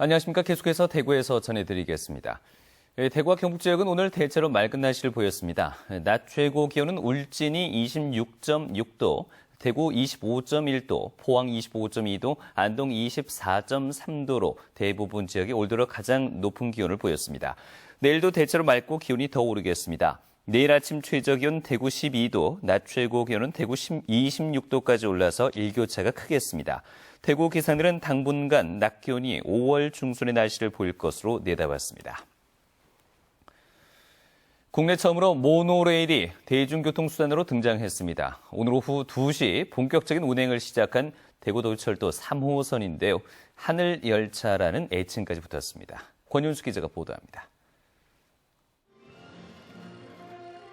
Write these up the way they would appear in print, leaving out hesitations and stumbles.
안녕하십니까. 계속해서 대구에서 전해드리겠습니다. 대구와 경북 지역은 오늘 대체로 맑은 날씨를 보였습니다. 낮 최고 기온은 울진이 26.6도, 대구 25.1도, 포항 25.2도, 안동 24.3도로 대부분 지역이 올 들어 가장 높은 기온을 보였습니다. 내일도 대체로 맑고 기온이 더 오르겠습니다. 내일 아침 최저기온 대구 12도, 낮 최고 기온은 대구 26도까지 올라서 일교차가 크겠습니다. 대구 기상들은 당분간 낮 기온이 5월 중순의 날씨를 보일 것으로 내다봤습니다. 국내 처음으로 모노레일이 대중교통수단으로 등장했습니다. 오늘 오후 2시 본격적인 운행을 시작한 대구도시철도 3호선인데요. 하늘열차라는 애칭까지 붙었습니다. 권윤수 기자가 보도합니다.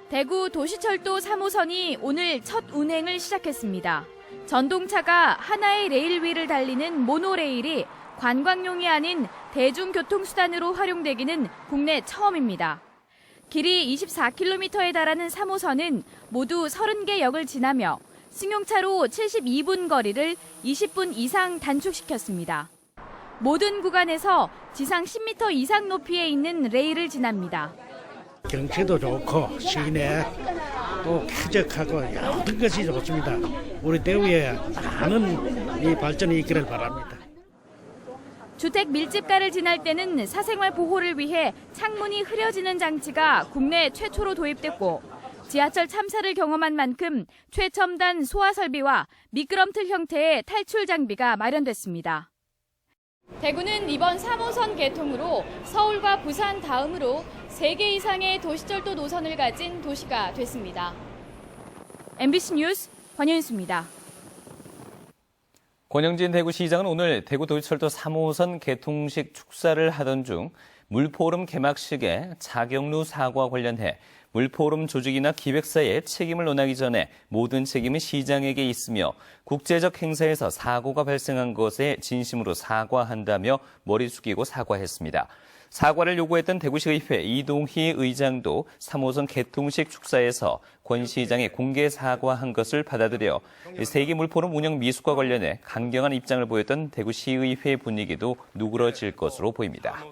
대구 도시철도 3호선이 오늘 첫 운행을 시작했습니다. 전동차가 하나의 레일 위를 달리는 모노레일이 관광용이 아닌 대중교통수단으로 활용되기는 국내 처음입니다. 길이 24km에 달하는 3호선은 모두 30개 역을 지나며 승용차로 72분 거리를 20분 이상 단축시켰습니다. 모든 구간에서 지상 10m 이상 높이에 있는 레일을 지납니다. 경치도 좋고 시내 또 쾌적하고 모든 것이 좋습니다. 우리 대구에 많은 이 발전이 있기를 바랍니다. 주택 밀집가를 지날 때는 사생활 보호를 위해 창문이 흐려지는 장치가 국내 최초로 도입됐고 지하철 참사를 경험한 만큼 최첨단 소화 설비와 미끄럼틀 형태의 탈출 장비가 마련됐습니다. 대구는 이번 3호선 개통으로 서울과 부산 다음으로 3개 이상의 도시철도 노선을 가진 도시가 됐습니다. MBC 뉴스 권현수입니다. 권영진 대구시장은 오늘 대구도시철도 3호선 개통식 축사를 하던 중 물포름 개막식에 자경루 사고와 관련해 물포름 조직이나 기획사의 책임을 논하기 전에 모든 책임은 시장에게 있으며 국제적 행사에서 사고가 발생한 것에 진심으로 사과한다며 머리 숙이고 사과했습니다. 사과를 요구했던 대구시의회 이동희 의장도 3호선 개통식 축사에서 권 시장에 공개 사과한 것을 받아들여 세계 물포름 운영 미숙과 관련해 강경한 입장을 보였던 대구시의회 분위기도 누그러질 것으로 보입니다.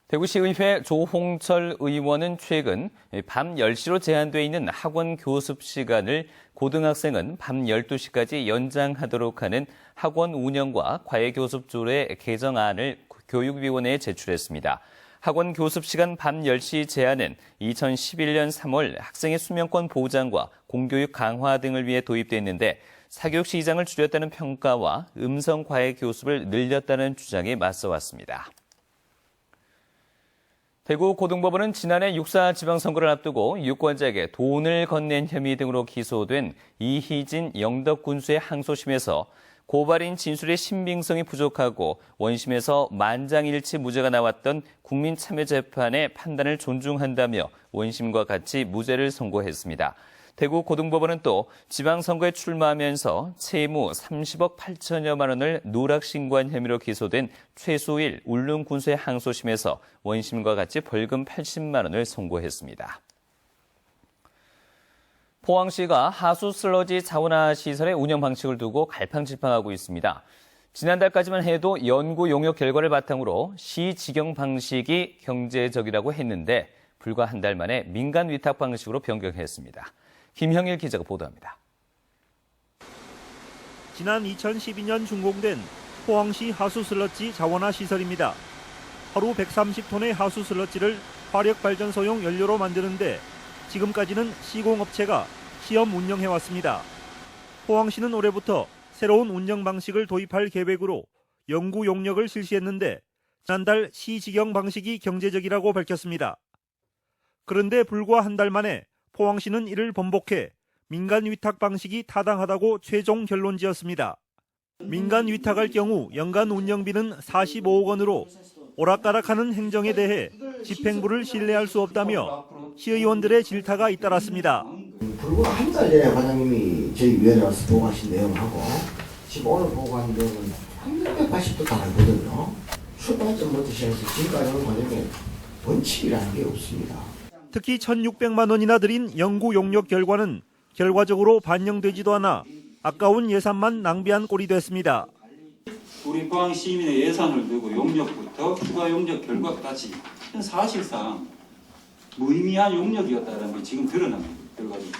대구시의회 조홍철 의원은 최근 밤 10시로 제한돼 있는 학원 교습 시간을 고등학생은 밤 12시까지 연장하도록 하는 학원 운영과 과외교습조례 개정안을 교육위원회에 제출했습니다. 학원 교습 시간 밤 10시 제한은 2011년 3월 학생의 수면권 보장과 공교육 강화 등을 위해 도입됐는데 사교육 시장을 줄였다는 평가와 음성 과외 교습을 늘렸다는 주장에 맞서왔습니다. 대구 고등법원은 지난해 6.4 지방선거를 앞두고 유권자에게 돈을 건넨 혐의 등으로 기소된 이희진 영덕군수의 항소심에서 고발인 진술의 신빙성이 부족하고 원심에서 만장일치 무죄가 나왔던 국민참여재판의 판단을 존중한다며 원심과 같이 무죄를 선고했습니다. 대구 고등법원은 또 지방선거에 출마하면서 채무 30억 8천여만 원을 누락신고한 혐의로 기소된 최수일 울릉군수의 항소심에서 원심과 같이 벌금 80만 원을 선고했습니다. 포항시가 하수 슬러지 자원화 시설의 운영 방식을 두고 갈팡질팡하고 있습니다. 지난달까지만 해도 연구 용역 결과를 바탕으로 시 직영 방식이 경제적이라고 했는데 불과 한 달 만에 민간 위탁 방식으로 변경했습니다. 김형일 기자가 보도합니다. 지난 2012년 준공된 포항시 하수 슬러지 자원화 시설입니다. 하루 130톤의 하수 슬러지를 화력발전소용 연료로 만드는데 지금까지는 시공업체가 시험 운영해왔습니다. 포항시는 올해부터 새로운 운영 방식을 도입할 계획으로 연구 용역을 실시했는데 지난달 시직영 방식이 경제적이라고 밝혔습니다. 그런데 불과 한 달 만에 포항시는 이를 번복해 민간 위탁 방식이 타당하다고 최종 결론지었습니다. 민간 위탁할 경우 연간 운영비는 45억 원으로 오락가락하는 행정에 대해 집행부를 신뢰할 수 없다며 시의원들의 질타가 잇따랐습니다. 불과 한 달 전에 과장님이 저희 위원회 와서 보고하신 내용하고 지금 오늘 보고한 내용은 380도 다르거든요. 출발점부터 시작해서 지금까지 오는 과정에 원칙이라는 게 없습니다. 특히 1,600만 원이나 들인 연구 용역 결과는 결과적으로 반영되지도 않아 아까운 예산만 낭비한 꼴이 됐습니다. 우리 포항 시민의 예산을 두고 용역부터 추가 용역 결과까지 사실상 무의미한 용역이었다는 게 지금 드러난 결과입니다.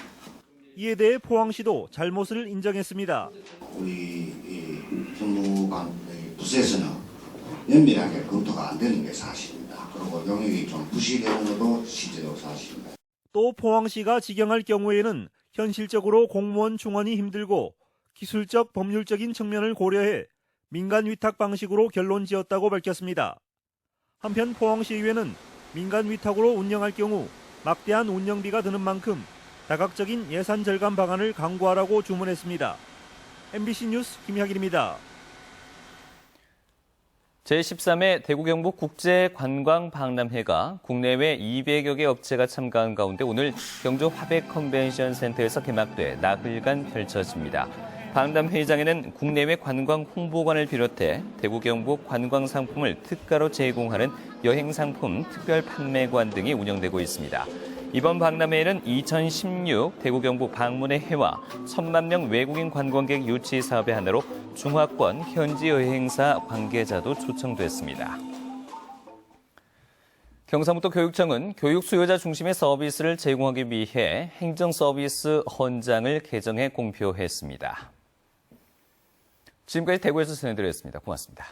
이에 대해 포항시도 잘못을 인정했습니다. 우리 이 정부 간의 부서에서는 면밀하게 검토가 안 되는 게 사실입니다. 그리고 용역이 좀 부실되는 것도 실제로 사실입니다. 또 포항시가 직영할 경우에는 현실적으로 공무원 충원이 힘들고 기술적 법률적인 측면을 고려해 민간 위탁 방식으로 결론 지었다고 밝혔습니다. 한편 포항시의회는 민간 위탁으로 운영할 경우 막대한 운영비가 드는 만큼 다각적인 예산 절감 방안을 강구하라고 주문했습니다. MBC 뉴스 김학일입니다. 제13회 대구 경북 국제관광박람회가 국내외 200여 개 업체가 참가한 가운데 오늘 경주 화백 컨벤션 센터에서 개막돼 나흘간 펼쳐집니다. 박람회장에는 국내외 관광 홍보관을 비롯해 대구 경북 관광 상품을 특가로 제공하는 여행상품 특별 판매관 등이 운영되고 있습니다. 이번 박람회에는 2016 대구 경북 방문의 해와 1,000만 명 외국인 관광객 유치 사업의 하나로 중화권 현지 여행사 관계자도 초청됐습니다. 경상북도 교육청은 교육 수요자 중심의 서비스를 제공하기 위해 행정서비스 헌장을 개정해 공표했습니다. 지금까지 대구에서 전해드렸습니다. 고맙습니다.